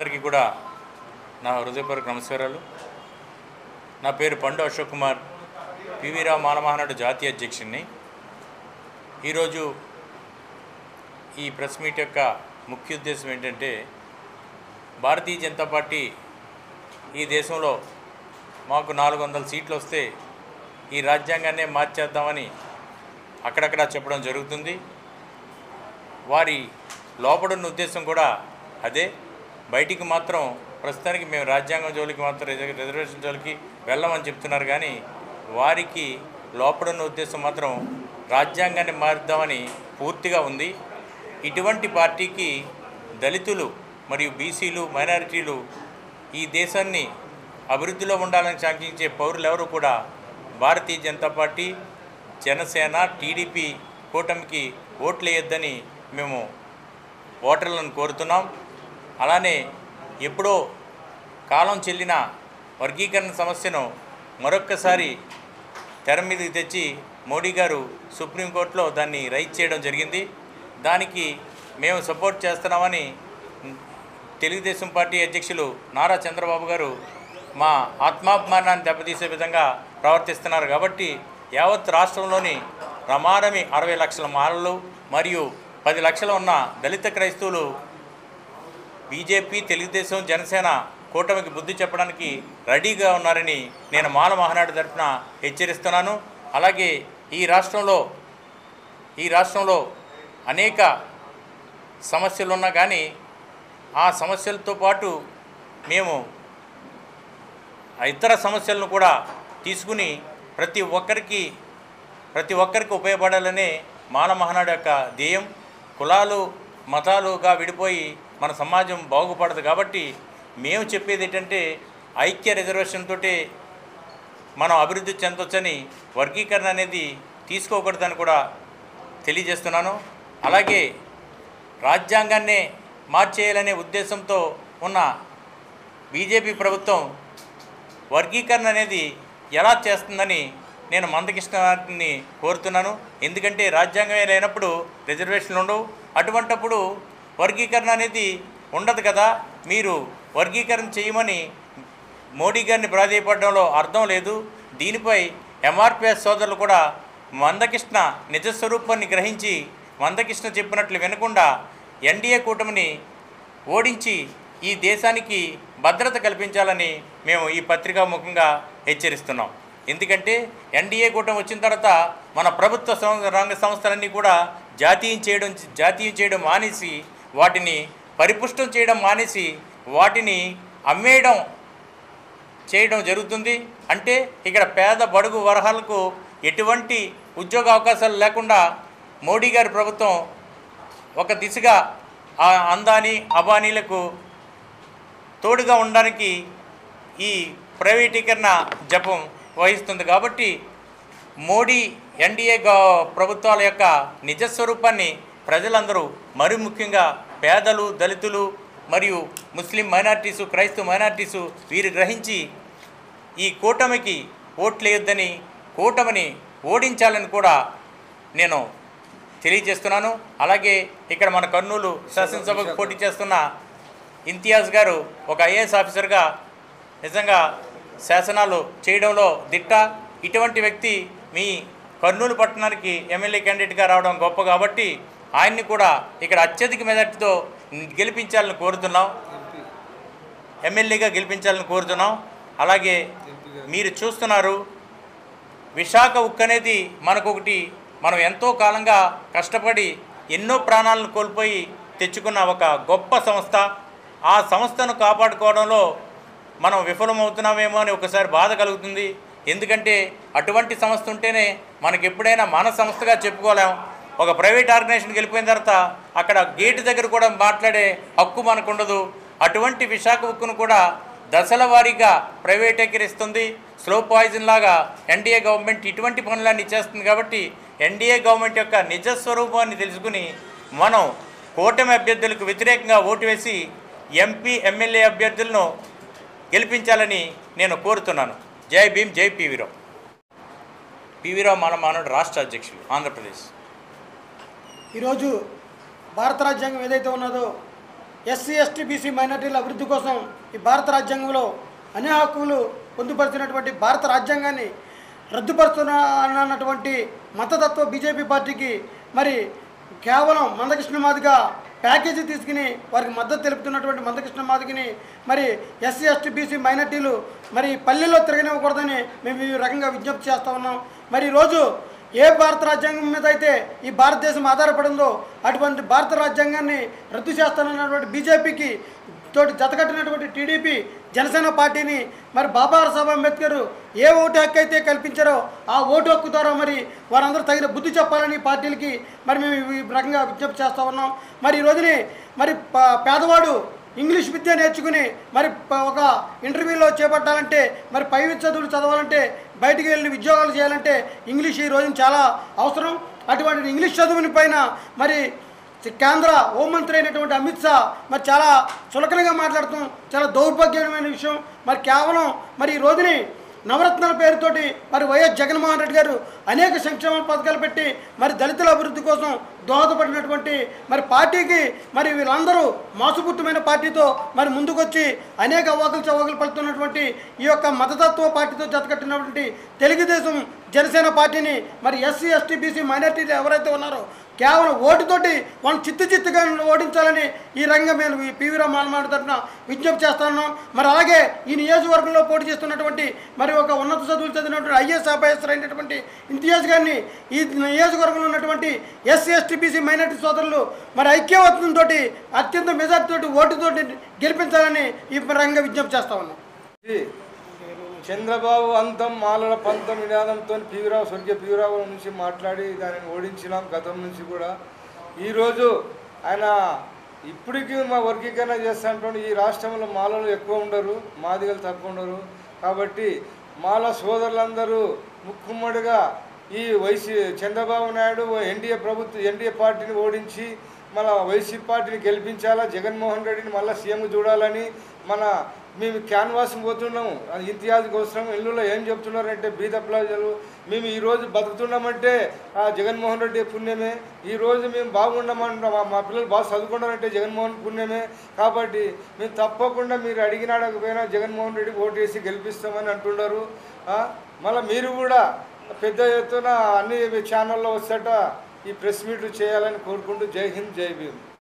అందరికీ కూడా నా హృదయపూర్వక నమస్కారాలు. నా పేరు పండు అశోక్ కుమార్, పివి రావు మాల మహానాడు జాతీయ అధ్యక్షుడిని. ఈరోజు ఈ ప్రెస్ మీట్ యొక్క ముఖ్య ఉద్దేశం ఏంటంటే, భారతీయ జనతా పార్టీ ఈ దేశంలో మాకు 400 సీట్లు వస్తే ఈ రాజ్యాంగాన్నే మార్చేద్దామని అక్కడక్కడ చెప్పడం జరుగుతుంది. వారి లోపడున్న ఉద్దేశం కూడా అదే. బయటికి మాత్రం ప్రస్తుతానికి మేము రాజ్యాంగం జోలికి మాత్రం రిజర్వేషన్ జోలికి వెళ్ళమని చెప్తున్నారు, కానీ వారికి లోపడున్న ఉద్దేశం మాత్రం రాజ్యాంగాన్ని మారుద్దామని పూర్తిగా ఉంది. ఇటువంటి పార్టీకి దళితులు మరియు బీసీలు, మైనారిటీలు ఈ దేశాన్ని అభివృద్ధిలో ఉండాలని సాంఘించే పౌరులు ఎవరు కూడా భారతీయ జనతా పార్టీ, జనసేన, టీడీపీ కూటమికి ఓట్లు వేయొద్దని మేము ఓటర్లను కోరుతున్నాం. అలానే ఎప్పుడో కాలం చెల్లిన వర్గీకరణ సమస్యను మరొక్కసారి తెర మీదకి తెచ్చి మోడీ గారు సుప్రీంకోర్టులో దాన్ని రైజ్ చేయడం జరిగింది. దానికి మేము సపోర్ట్ చేస్తున్నామని తెలుగుదేశం పార్టీ అధ్యక్షులు నారా చంద్రబాబు గారు మా ఆత్మాభిమానాన్ని దెబ్బతీసే విధంగా ప్రవర్తిస్తున్నారు. కాబట్టి యావత్ రాష్ట్రంలోని రమారమి 60 లక్షల మాలలు మరియు 10 లక్షలు ఉన్న దళిత క్రైస్తవులు బీజేపీ, తెలుగుదేశం, జనసేన కూటమికి బుద్ధి చెప్పడానికి రెడీగా ఉన్నారని నేను మాల మహానాడు తరఫున హెచ్చరిస్తున్నాను. అలాగే ఈ రాష్ట్రంలో అనేక సమస్యలు ఉన్నా కానీ ఆ సమస్యలతో పాటు మేము ఇతర సమస్యలను కూడా తీసుకుని ప్రతి ఒక్కరికి ఉపయోగపడాలనే మాల మహానాడు యొక్క ధ్యేయం. కులాలు మతాలుగా విడిపోయి మన సమాజం బాగుపడదు. కాబట్టి మేము చెప్పేది ఏంటంటే, ఐక్య రిజర్వేషన్ తోటి మనం అభివృద్ధి చెందొచ్చని, వర్గీకరణ అనేది తీసుకోకూడదని కూడా తెలియజేస్తున్నాను. అలాగే రాజ్యాంగాన్నే మార్చేయాలనే ఉద్దేశంతో ఉన్న బీజేపీ ప్రభుత్వం వర్గీకరణ అనేది ఎలా చేస్తుందని నేను మందకృష్ణని కోరుతున్నాను. ఎందుకంటే రాజ్యాంగమే లేనప్పుడు రిజర్వేషన్లు ఉండవు. అటువంటప్పుడు వర్గీకరణ అనేది ఉండదు కదా. మీరు వర్గీకరణ చేయమని మోడీ గారిని ప్రాధేయపడడంలో అర్థం లేదు. దీనిపై ఎంఆర్పిఎస్ సోదరులు కూడా మందకృష్ణ నిజస్వరూపాన్ని గ్రహించి మందకృష్ణ చెప్పినట్లు వినకుండా ఎన్డీఏ కూటమిని ఓడించి ఈ దేశానికి భద్రత కల్పించాలని మేము ఈ పత్రికా ముఖంగా హెచ్చరిస్తున్నాం. ఎందుకంటే ఎన్డీఏ కూటమి వచ్చిన తర్వాత మన ప్రభుత్వ రంగ సంస్థలన్నీ కూడా జాతీయం చేయడం మానేసి, వాటిని పరిపుష్టం చేయడం మానేసి, వాటిని అమ్మేయడం చేయడం జరుగుతుంది. అంటే ఇక్కడ పేద బడుగు వర్గాలకు ఎటువంటి ఉద్యోగ అవకాశాలు లేకుండా మోడీ గారి ప్రభుత్వం ఒక దిశగా అందాని అబానీలకు తోడుగా ఉండడానికి ఈ ప్రైవేటీకరణ జపం వహిస్తుంది. కాబట్టి మోడీ ఎన్డీఏ ప్రభుత్వాల యొక్క నిజస్వరూపాన్ని ప్రజలందరూ, మరి ముఖ్యంగా పేదలు, దళితులు మరియు ముస్లిం మైనారిటీసు, క్రైస్తవ మైనారిటీసు వీరు గ్రహించి ఈ కూటమికి ఓట్లేయొద్దని, కూటమిని ఓడించాలని కూడా నేను తెలియజేస్తున్నాను. అలాగే ఇక్కడ మన కర్నూలు శాసనసభకు పోటీ చేస్తున్న ఇంతియాజ్ గారు ఒక ఐఏఎస్ ఆఫీసర్గా నిజంగా శాసనాలు చేయడంలో దిట్ట. ఇటువంటి వ్యక్తి మీ కర్నూలు పట్టణానికి ఎమ్మెల్యే క్యాండిడేట్గా రావడం గొప్ప. కాబట్టి ఆయన్ని కూడా ఇక్కడ అత్యధిక మెజార్టీతో గెలిపించాలని కోరుతున్నాం, ఎమ్మెల్యేగా గెలిపించాలని కోరుతున్నాం. అలాగే మీరు చూస్తున్నారు, విశాఖ ఉక్కు అనేది మనకొకటి, మనం ఎంతో కాలంగా కష్టపడి ఎన్నో ప్రాణాలను కోల్పోయి తెచ్చుకున్న ఒక గొప్ప సంస్థ. ఆ సంస్థను కాపాడుకోవడంలో మనం విఫలమవుతున్నామేమో అని ఒకసారి బాధ కలుగుతుంది. ఎందుకంటే అటువంటి సంస్థ ఉంటేనే మనకి ఎప్పుడైనా మన సంస్థగా చెప్పుకోలేం. ఒక ప్రైవేట్ ఆర్గనైజేషన్కి వెళ్ళిపోయిన తర్వాత అక్కడ గేటు దగ్గర కూడా మాట్లాడే హక్కు మనకు ఉండదు. అటువంటి విశాఖ ఉక్కును కూడా దశల వారీగా ప్రైవేటీకరిస్తుంది. స్లో పాయిజన్ లాగా ఎన్డీఏ గవర్నమెంట్ ఇటువంటి పనులన్నీ చేస్తుంది. కాబట్టి ఎన్డీఏ గవర్నమెంట్ యొక్క నిజస్వరూపాన్ని తెలుసుకుని మనం కూటమి అభ్యర్థులకు వ్యతిరేకంగా ఓటు వేసి ఎంపీ, ఎమ్మెల్యే అభ్యర్థులను గెలిపించాలని నేను కోరుతున్నాను. జై భీమ్, జై పివి రావు. పివి రావు మాల మహానాడు రాష్ట్ర అధ్యక్షులు, ఆంధ్రప్రదేశ్. ఈరోజు భారత రాజ్యాంగం ఏదైతే ఉన్నదో ఎస్సీ ఎస్టీ బీసీ మైనార్టీల అభివృద్ధి కోసం ఈ భారత రాజ్యాంగంలో అన్ని హక్కులు పొందుపరిచినటువంటి భారత రాజ్యాంగాన్ని రద్దుపరుస్తున్నటువంటి మతతత్వ బీజేపీ పార్టీకి మరి కేవలం మందకృష్ణ మాదిగ ప్యాకేజీ తీసుకుని వారికి మద్దతు తెలుపుతున్నటువంటి మందకృష్ణ మాదిగని మరి ఎస్సీ ఎస్టీ బీసీ మైనార్టీలు మరి పల్లెల్లో తిరగనివ్వకూడదని మేము ఈ రకంగా విజ్ఞప్తి చేస్తూ ఉన్నాం. మరి ఈరోజు ఏ భారత రాజ్యాంగం మీద అయితే ఈ భారతదేశం ఆధారపడిందో అటువంటి భారత రాజ్యాంగాన్ని రద్దు చేస్తానన్నటువంటి బీజేపీకి తోటి జతకట్టినటువంటి టీడీపీ జనసేన పార్టీని మరి బాబాసాహెబ్ అంబేద్కర్ ఏ ఓటు హక్కు అయితే కల్పించారో ఆ ఓటు హక్కు ద్వారా మరి వారందరూ తగిన బుద్ధి చెప్పాలని పార్టీలకి మరి మేము ఈ రకంగా విజ్ఞప్తి చేస్తూ ఉన్నాం. మరి ఈ రోజుని మరి పేదవాడు ఇంగ్లీష్ విద్య నేర్చుకుని మరి ఒక ఇంటర్వ్యూలో చేపట్టాలంటే మరి పై చదువులు చదవాలంటే బయటికి వెళ్ళి ఉద్యోగాలు చేయాలంటే ఇంగ్లీష్ ఈ రోజున చాలా అవసరం. అటువంటి ఇంగ్లీష్ చదువుని పైన మరి కేంద్ర హోంమంత్రి అయినటువంటి అమిత్ షా మరి చాలా చులకనగా మాట్లాడుతాం, చాలా దౌర్భాగ్యమైన విషయం. మరి కేవలం మరి ఈ రోజుని నవరత్నాల పేరుతోటి మరి వైఎస్ జగన్మోహన్ రెడ్డి గారు అనేక సంక్షేమ పథకాలు పెట్టి మరి దళితుల అభివృద్ధి కోసం దోహదపడినటువంటి మరి పార్టీకి మరి వీళ్ళందరూ మోసపూరితమైన పార్టీతో మరి ముందుకొచ్చి అనేక అవాకులు చవాకులు పడుతున్నటువంటి ఈ యొక్క మతతత్వ పార్టీతో జతకట్టినటువంటి తెలుగుదేశం జనసేన పార్టీని మరి ఎస్సీ ఎస్టీ బీసీ మైనార్టీలు ఎవరైతే ఉన్నారో కేవలం ఓటుతోటి వాళ్ళు చిత్తుగా ఓడించాలని ఈ రంగం మేము పివి రామారావు తరఫున విజ్ఞప్తి చేస్తున్నాం. మరి అలాగే ఈ నియోజకవర్గంలో పోటీ చేస్తున్నటువంటి మరి ఒక ఉన్నత చదువులు చదివినటువంటి ఐఏఎస్ ఆఫీసర్ అయినటువంటి ఇంతియాజ్ గారిని ఈ నియోజకవర్గంలో ఉన్నటువంటి ఎస్సీ ఎస్టీ బీసీ మైనార్టీ సోదరులు మరి ఐక్యవత్నంతో అత్యంత మెజార్టీతోటి ఓటుతోటి గెలిపించాలని ఈ రంగంగా విజ్ఞప్తి చేస్తా ఉన్నాం. చంద్రబాబు అంతం మాలల పంతం నినాదంతో స్వర్గీయ పివిరావు నుంచి మాట్లాడి దానిని ఓడించినాం గతం నుంచి కూడా. ఈరోజు ఆయన ఇప్పటికీ మా వర్గీకరణ చేస్తాంటే ఈ రాష్ట్రంలో మాలలు ఎక్కువ ఉండరు, మాదిగలు తక్కువ ఉండరు. కాబట్టి మాల సోదరులందరూ ముక్కుమ్మడిగా ఈ చంద్రబాబు నాయుడు ఎన్డీఏ పార్టీని ఓడించి మళ్ళీ వైసీపీ పార్టీని గెలిపించాలా, జగన్మోహన్ రెడ్డిని మళ్ళీ సీఎం చూడాలని మేము క్యాన్వాస్ పోతున్నాము. అది ఇంతియాజ్ కోసం ఇల్లులో ఏం చెప్తున్నారంటే బీద ప్రజలు మేము ఈరోజు బతుకుతున్నామంటే ఆ జగన్మోహన్ రెడ్డి పుణ్యమే, ఈరోజు మేము బాగుండమంటున్నాం, మా పిల్లలు బాగా చదువుకున్నారంటే జగన్మోహన్ పుణ్యమే. కాబట్టి మేము తప్పకుండా మీరు అడిగినాడకపోయినా జగన్మోహన్ రెడ్డికి ఓటేసి గెలిపిస్తామని అంటున్నారు. మళ్ళీ మీరు కూడా పెద్ద ఎత్తున అన్ని ఛానల్లో వచ్చేట ఈ ప్రెస్ మీట్లు చేయాలని కోరుకుంటూ జై హింద్ జై భీమ్.